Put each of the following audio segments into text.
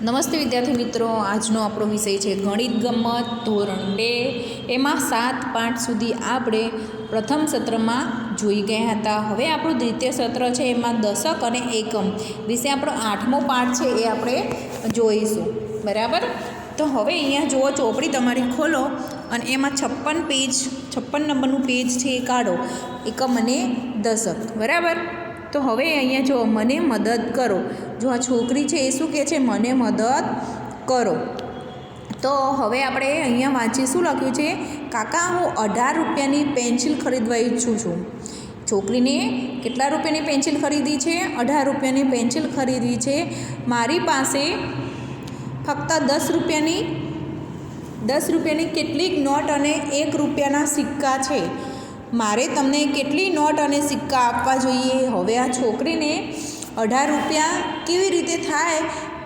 નમસ્તે વિદ્યાર્થી મિત્રો, આજનો આપણો વિષય છે ગણિત ગમ્મત ધોરણ 2 એમાં 7 પાઠ સુધી આપણે પ્રથમ સત્રમાં જોઈ ગયા હતા. હવે આપણું દ્વિતીય સત્ર છે એમાં દશક અને એકમ વિશે આપણો 8મો પાઠ છે એ આપણે જોઈશું. બરાબર. તો હવે અહીંયા જુઓ, ચોપડી તમારી ખોલો અને એમાં 56 નંબરનું પેજ છે એ કાઢો, એકમ અને દશક. બરાબર. તો હવે અહીંયા જો મને મદદ કરો, જો આ છોકરી છે એ શું કહે છે, મને મદદ કરો. તો હવે આપણે અહીંયા વાંચી શું લખ્યું છે, કાકા હું 18 રૂપિયાની પેન્સિલ ખરીદવા ઈચ્છું છું. છોકરીને કેટલા રૂપિયાની પેન્સિલ ખરીદી છે? 18 રૂપિયાની પેન્સિલ ખરીદી છે. મારી પાસે ફક્ત 10 રૂપિયાની કેટલીક નોટ અને 1 રૂપિયાના સિક્કા છે. મારે તમને કેટલી નોટ અને સિક્કા આપવા જોઈએ? હવે આ છોકરીને 18 રૂપિયા કેવી રીતે થાય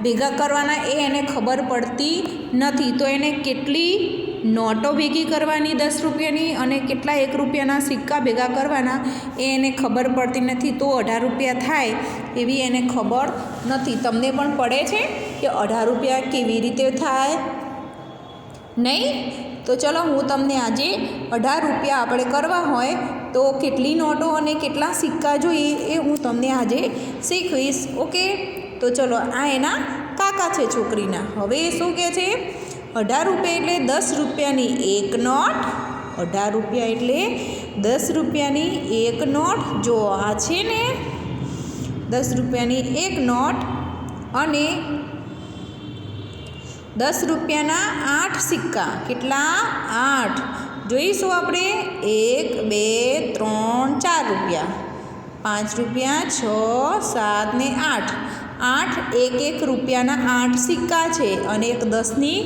ભેગા કરવાના એ એને ખબર પડતી નથી. તો એને કેટલી નોટો ભેગી કરવાની 10 રૂપિયાની અને કેટલા 1 રૂપિયાના સિક્કા ભેગા કરવાના એ એને ખબર પડતી નથી. તો 18 રૂપિયા થાય એવી એને ખબર નથી. તમને પણ પડે છે કે 18 રૂપિયા કેવી રીતે થાય? નહીં? તો ચલો હું તમને આજે 18 રૂપિયા આપણે કરવા હોય તો કેટલી નોટો અને કેટલા સિક્કા જોઈએ એ હું તમને આજે શીખવીશ. ઓકે. તો ચલો, આ એના કાકા છે છોકરીના. હવે શું કહે છે? 18 રૂપિયા એટલે 10 રૂપિયાની એક નોટ. 18 રૂપિયા એટલે 10 રૂપિયાની એક નોટ. જો આ છે ને 10 રૂપિયાની એક નોટ અને 10 રૂપિયાના 8 સિક્કા. કેટલા? 8. જોઈશું આપણે. 1 2 3 4 રૂપિયા, 5 રૂપિયા, 6 7 ને 8. 8 1 રૂપિયાના 8 સિક્કા છે અને એક 10ની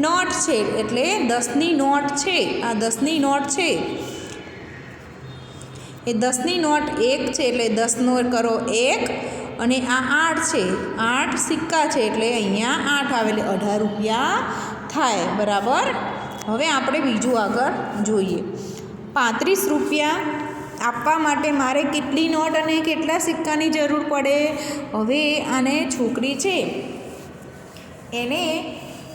નોટ છે. એટલે 10ની નોટ છે. આ 10ની નોટ છે એ 10ની નોટ 1 છે એટલે 10નો કરો 1 અને આ 8 છે. 8 સિક્કા છે એટલે અહીંયા 8 આવે એટલે 18 રૂપિયા થાય. બરાબર. હવે આપણે બીજું આગળ જોઈએ. 35 રૂપિયા આપવા માટે મારે કેટલી નોટ અને કેટલા સિક્કાની જરૂર પડે? હવે આને છોકરી છે એને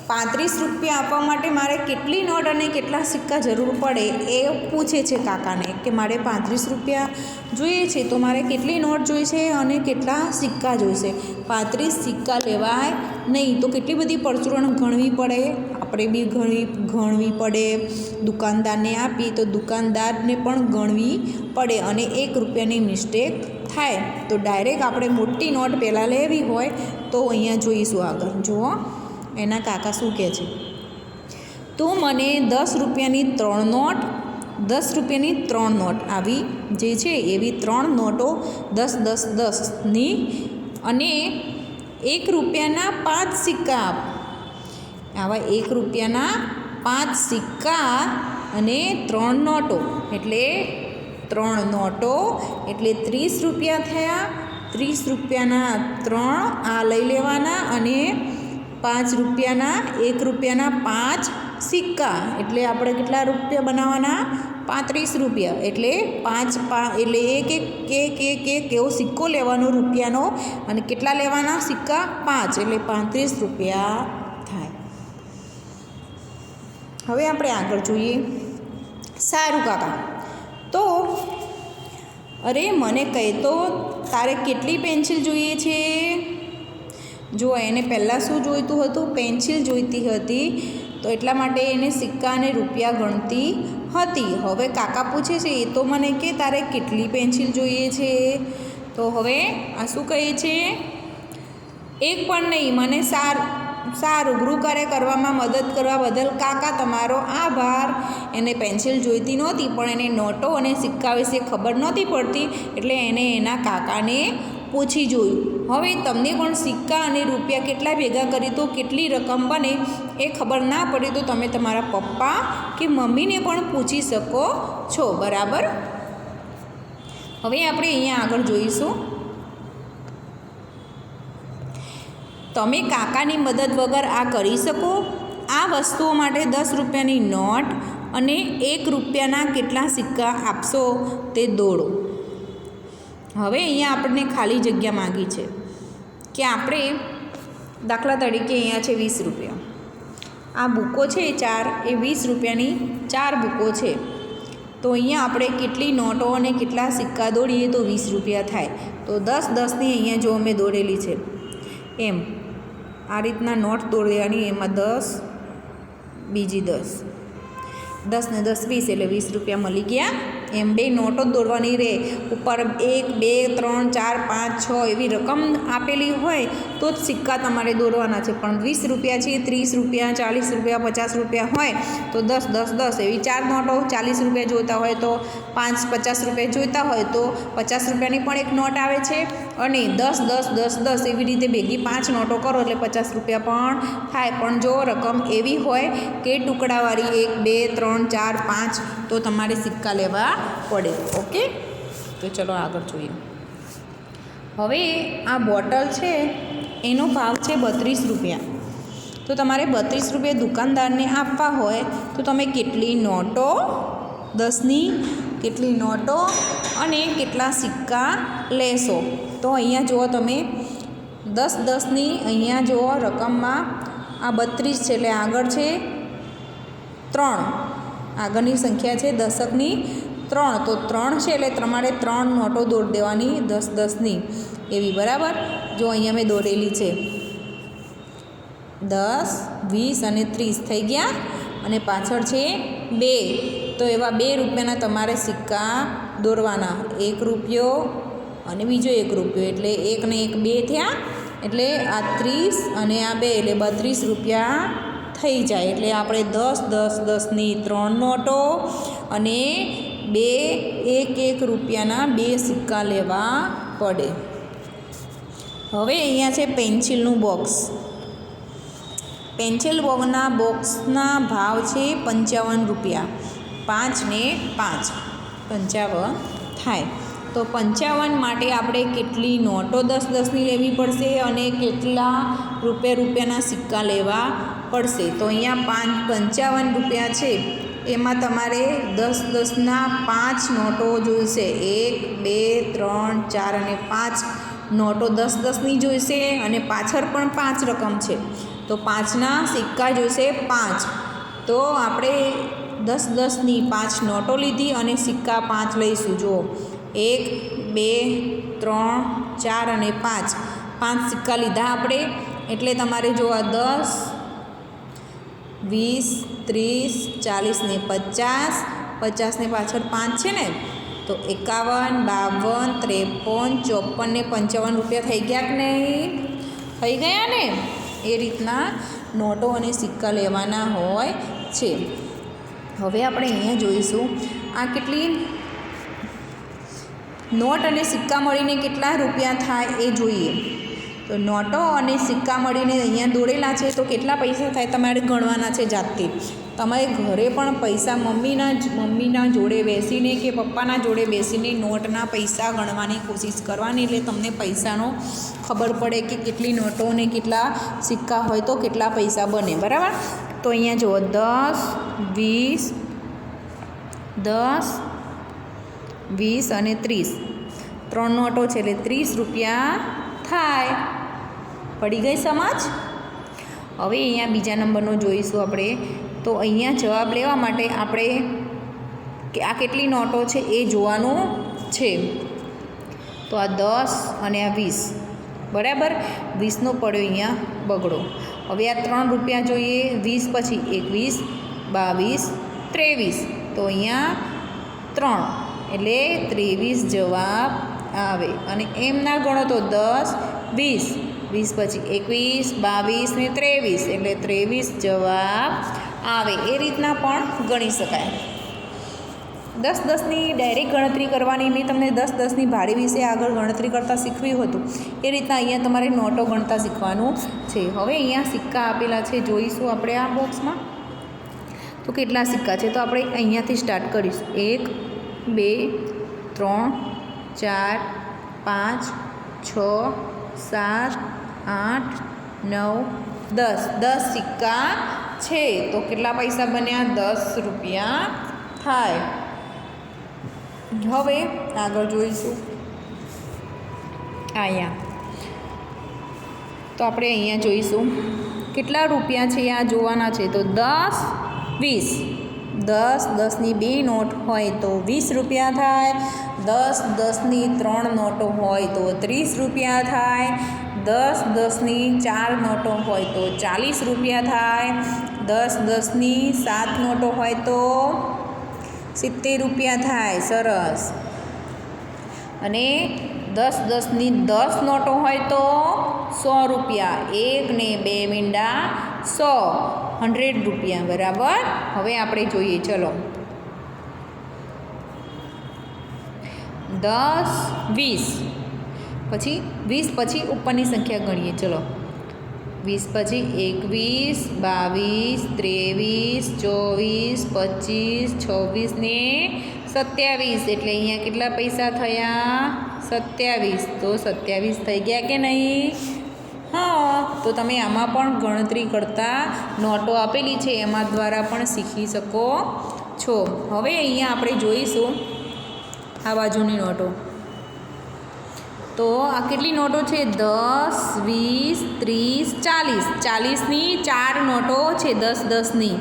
35 રૂપિયા આપવા માટે મારે કેટલી નોટ અને કેટલા સિક્કા જરૂર પડે એ પૂછે છે કાકાને કે મારે 35 રૂપિયા જોઈએ છે તો મારે કેટલી નોટ જોઈશે અને કેટલા સિક્કા જોઈશે. 35 સિક્કા લેવાય નહીં તો કેટલી બધી પરચુરણ ગણવી પડે, આપણે બી ગણવી પડે. દુકાનદારને આપી તો દુકાનદારને પણ ગણવી પડે અને 1 રૂપિયાની મિસ્ટેક થાય તો ડાયરેક્ટ આપણે મોટી નોટ પહેલાં લેવી હોય તો અહીંયા જોઈશું આગળ. જુઓ એના કાકા શું કહે છે, તું મને 10 રૂપિયાની 3 નોટ, 10 રૂપિયાની 3 નોટ આવી જે છે એવી 3 નોટો 10 10 10ની અને 1 રૂપિયાના 5 સિક્કા આપ. આવા 1 રૂપિયાના 5 સિક્કા અને 3 નોટો એટલે 3 નોટો એટલે 30 રૂપિયા થયા. 30 રૂપિયાના 3 આ લઈ લેવાના અને 5 રૂપિયાના 1 રૂપિયાના 5 સિક્કા એટલે આપણે કેટલા રૂપિયા બનાવવાના? 35 રૂપિયા. એટલે 5 એટલે એક એવો સિક્કો લેવાનો રૂપિયાનો અને કેટલા લેવાના સિક્કા? 5 એટલે 35 રૂપિયા થાય. હવે આપણે આગળ જોઈએ. સારું કાકા, તો અરે મને કહે તો તારે કેટલી પેન્સિલ જોઈએ છે? જો એને પહેલાં શું જોઈતું હતું? પેન્સિલ જોઈતી હતી તો એટલા માટે એને સિક્કા અને રૂપિયા ગણતી હતી. હવે કાકા પૂછે છે એ તો મને કે તારે કેટલી પેન્સિલ જોઈએ છે? તો હવે આ શું કહે છે? એક પણ નહીં, મને સારું ગૃહકાર્ય કરવામાં મદદ કરવા બદલ કાકા તમારો આભાર. એને પેન્સિલ જોઈતી નહોતી પણ એને નોટો અને સિક્કા વિશે ખબર નહોતી પડતી એટલે એને એના કાકાને પૂછી જોયું. હવે તમને પણ સિક્કા અને રૂપિયા કેટલા ભેગા કરી તો કેટલી રકમ બને એ ખબર ના પડી તો તમે તમારા પપ્પા કે મમ્મીને પણ પૂછી શકો છો. બરાબર. હવે આપણે અહીંયા આગળ જોઈશું. તમે કાકાની મદદ વગર આ કરી શકો? આ વસ્તુઓ માટે 10 રૂપિયાની નોટ અને 1 રૂપિયાના કેટલા સિક્કા આપશો તે દોડો. હવે અહીંયા આપણને ખાલી જગ્યા માગી છે કે આપણે દાખલા તરીકે અહીંયા છે 20 રૂપિયા. આ બુકો છે 4 એ 20 રૂપિયાની 4 બુકો છે. તો અહીંયા આપણે કેટલી નોટો અને કેટલા સિક્કા દોડીએ તો 20 રૂપિયા થાય. તો 10 10ની અહીંયા જો અમે દોરેલી છે એમ આ રીતના નોટ દોડી દેવાની. એમાં 10 બીજી 10 10 ને 10 20 એટલે 20 રૂપિયા મળી ગયા. એમ 2 નોટો જ દોરવાની રહે. ઉપર 1 2 3 4 5 6 એવી રકમ આપેલી હોય તો જ સિક્કા તમારે દોરવાના છે. પણ 20 રૂપિયા છે, 30 રૂપિયા, 40 રૂપિયા, 50 રૂપિયા હોય તો 10 10 10 એવી 4 નોટો. 40 રૂપિયા જોઈતા હોય તો 5 50 રૂપિયા જોઈતા હોય તો 50 રૂપિયાની પણ એક નોટ આવે છે. અને 10 10 10 10 એવી રીતે ભેગી 5 નોટો કરો એટલે 50 રૂપિયા પણ થાય. પણ જો રકમ એવી હોય કે ટુકડાવાળી 1 2 3 4 5 તો તમારે સિક્કા લેવા પડે. ઓકે, તો ચલો આગળ જોઈએ. હવે આ બોટલ છે એનો ભાવ છે 32 રૂપિયા. તો તમારે 32 રૂપિયા દુકાનદારને આપવા હોય તો તમે કેટલી નોટો, 10ની કેટલી નોટો અને કેટલા સિક્કા લેશો? તો અહીંયા જુઓ તમે 10 10ની અહીંયા જુઓ રકમમાં આ 32 છે એટલે આગળ છે 3. આગળની સંખ્યા છે દશકની 3. તો 3 છે એટલે તમારે 3 નોટો દોરી દેવાની 10 10ની એવી. બરાબર, જો અહીંયા મેં દોરેલી છે 10 20 અને 30 થઈ ગયા. અને પાછળ છે 2. તો એવા 2 રૂપિયાના તમારે સિક્કા દોરવાના. 1 રૂપિયો અને બીજો 1 રૂપિયો એટલે 1 ને 1 2 થયા. એટલે આ 30 અને આ 2 એટલે 32 રૂપિયા થઈ જાય. એટલે આપણે 10 10 10ની 3 નોટો અને 2 1 1 રૂપિયાના 2 સિક્કા લેવા પડે. હવે અહીંયા છે પેન્સિલનું બોક્સ. પેન્સિલ બોક્સના ભાવ છે 55 રૂપિયા. 5 ને 5 55 થાય. તો 55 માટે આપણે કેટલી નોટો 10 10ની લેવી પડશે અને કેટલા રૂપિયાના સિક્કા લેવા પડશે? તો અહીંયા 55 રૂપિયા છે એમાં તમારે 10 10ના 5 નોટો જોઈશે. 1 2 3 4 અને 5 નોટો 10 10ની જોઈશે. અને પાછળ પણ 5 રકમ છે તો 5ના સિક્કા જોઈશે 5. તો આપણે 10 10ની 5 નોટો લીધી અને સિક્કા 5 લઈશું. જુઓ 1 2 3 4 અને 5 5 સિક્કા લીધા આપણે. એટલે તમારે જો આ 10 20 30 40 ને 50 50 ને પાછળ 5 છે ને તો 51 52 53 54 ને 55 રૂપિયા થઈ ગયા કે નહીં? થઈ ગયા ને? એ રીતના નોટો અને સિક્કા લેવાના હોય છે. હવે આપણે અહીંયા જોઈશું આ કેટલી નોટ અને સિક્કા મળીને કેટલા રૂપિયા થાય એ જોઈએ. તો નોટો અને સિક્કા મળીને અહીંયા દોરેલા છે તો કેટલા પૈસા થાય તમારે ગણવાના છે જાતે. તમારે ઘરે પણ પૈસા મમ્મીના જોડે બેસીને કે પપ્પાના જોડે બેસીને નોટના પૈસા ગણવાની કોશિશ કરવાની. એટલે તમને પૈસાનો ખબર પડે કે કેટલી નોટો અને કેટલા સિક્કા હોય તો કેટલા પૈસા બને. બરાબર, તો અહીંયા જુઓ 10 20 10 20 અને 30 3 નોટો છે એટલે 30 રૂપિયા થાય. પડી ગઈ સમજ? હવે અહીંયા બીજા નંબરનો જોઈશું આપણે. તો અહીંયા જવાબ લેવા માટે આપણે કે આ કેટલી નોટો છે એ જોવાનું છે. તો આ 10 અને આ 20 બરાબર. 20નો પડ્યો અહીંયા બગડો. હવે આ 3 રૂપિયા જોઈએ. 20 પછી 21 22 23 તો અહીંયા 3 એટલે 23 જવાબ આવે. અને એમ ના ગણો તો 10 20 20 પછી 21 22 ને 23 એટલે 23 જવાબ આવે. એ રીતના પણ ગણી શકાય. 10 10ની ડાયરેક્ટ ગણતરી કરવાની. મેં તમને 10 10ની ભાડી વિશે આગળ ગણતરી કરતાં શીખવ્યું હતું. એ રીતના અહીંયા તમારે નોટો ગણતા શીખવાનું છે. હવે અહીંયા સિક્કા આપેલા છે જોઈશું આપણે આ બોક્સમાં. તો કેટલા સિક્કા છે તો આપણે અહીંયાથી સ્ટાર્ટ કરીશું. 1 2 3 4 5 6 7 8 9 10 10 સિક્કા છે. તો કેટલા પૈસા બન્યા? 10 રૂપિયા થાય. હવે આગળ જોઈશું અહીંયા તો આપણે અહીંયા જોઈશું કેટલા રૂપિયા છે આ જોવાના છે. તો 10, 20. 10, 10ની 2 નોટ હોય તો 20 રૂપિયા થાય. 10, 10ની 3 નોટો હોય તો 30 રૂપિયા થાય. 10, 10ની 4 નોટો હોય તો 40 રૂપિયા થાય. 10, 10ની 7 નોટો હોય તો 70 રૂપિયા થાય. સરસ. અને 10, 10ની 10 નોટો હોય તો 100 રૂપિયા. 1 ને 2 મીંડા 100. 100 રૂપિયા. બરાબર. હવે આપણે જોઈએ. ચલો 10, 20 પછી 20 પછી ઉપરની સંખ્યા ગણીએ. ચલો 20 પછી 21, 22, 23, 24, 25, 26 ને 27. એટલે અહીંયા કેટલા પૈસા થયા? 27. તો 27 થઈ ગયા કે નહીં? હા. તો તમે આમાં પણ ગણતરી કરતા નોટો આપેલી છે એમાં દ્વારા પણ શીખી શકો છો. હવે અહીંયા આપણે જોઈશું આ બાજુની નોટો. તો આ કેટલી નોટો છે? 10, 20, 30, 40. 40ની 4 નોટો છે 10, 10ની.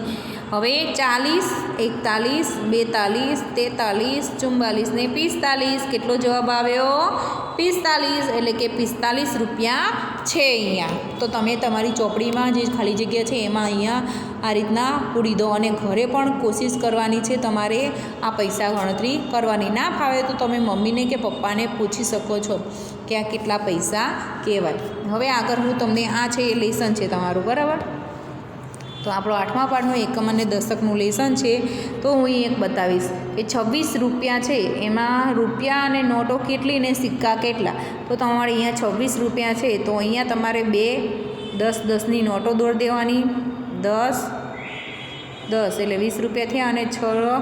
હવે 40, 41, 42, 43, 44 ને 45. કેટલો જવાબ આવ્યો? 45. એટલે કે 45 રૂપિયા છે અહીંયા. તો તમે તમારી ચોપડીમાં જે ખાલી જગ્યા છે એમાં અહીંયા આ રીતના પૂરી દો અને ઘરે પણ કોશિશ કરવાની છે તમારે આ પૈસા ગણતરી કરવાની. ના ફાવે તો તમે મમ્મીને કે પપ્પાને પૂછી શકો છો કે આ કેટલા પૈસા કહેવાય. હવે આગળ હું તમને આ છે એ લેસન છે તમારું. બરાબર. તો આપણો 8મા પાઠનું એકમ અને દશકનું લેસન છે. તો હું અહીં એક બતાવીશ કે 26 રૂપિયા છે એમાં રૂપિયા અને નોટો કેટલી ને સિક્કા કેટલા. તો તમારે અહીંયા 26 રૂપિયા છે તો અહીંયા તમારે 2 10, 10ની નોટો દોડી દેવાની. 10, 10 એટલે 20 રૂપિયા થયા અને 6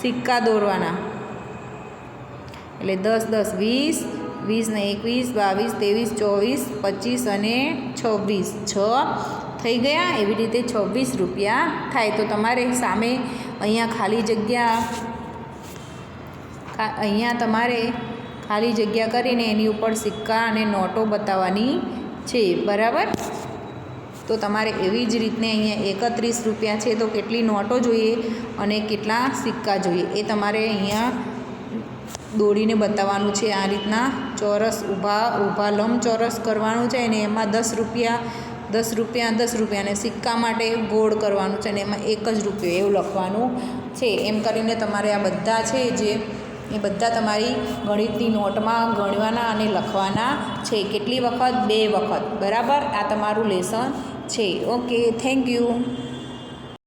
સિક્કા દોરવાના. એટલે 10, 10 20, 20 ને 21, 22, 23, 24, 25 અને 26. 6 થઈ ગયા. એવી રીતે 26 રૂપિયા થાય. તો તમારે સામે અહીંયા ખાલી જગ્યા તમારે ખાલી જગ્યા કરીને એની ઉપર સિક્કા અને નોટો બતાવવાની છે. બરાબર. તો તમારે એવી જ રીતને અહીંયા 31 રૂપિયા છે તો કેટલી નોટો જોઈએ અને કેટલા સિક્કા જોઈએ એ તમારે અહીંયા દોડીને બતાવવાનું છે. આ રીતના ચોરસ ઊભા લંબચોરસ કરવાનું છે અને એમાં 10 રૂપિયા 10 રૂપિયા 10 રૂપિયા અને સિક્કા માટે ગોળ કરવાનું છે અને એમાં 1 જ રૂપિયો એવું લખવાનું છે. એમ કરીને તમારે આ બધા છે જે એ બધા તમારી ગણિતની નોટમાં ગણવાના અને લખવાના છે. કેટલી વખત? 2 વખત. બરાબર. આ તમારું લેસન છે. ઓકે. Thank you.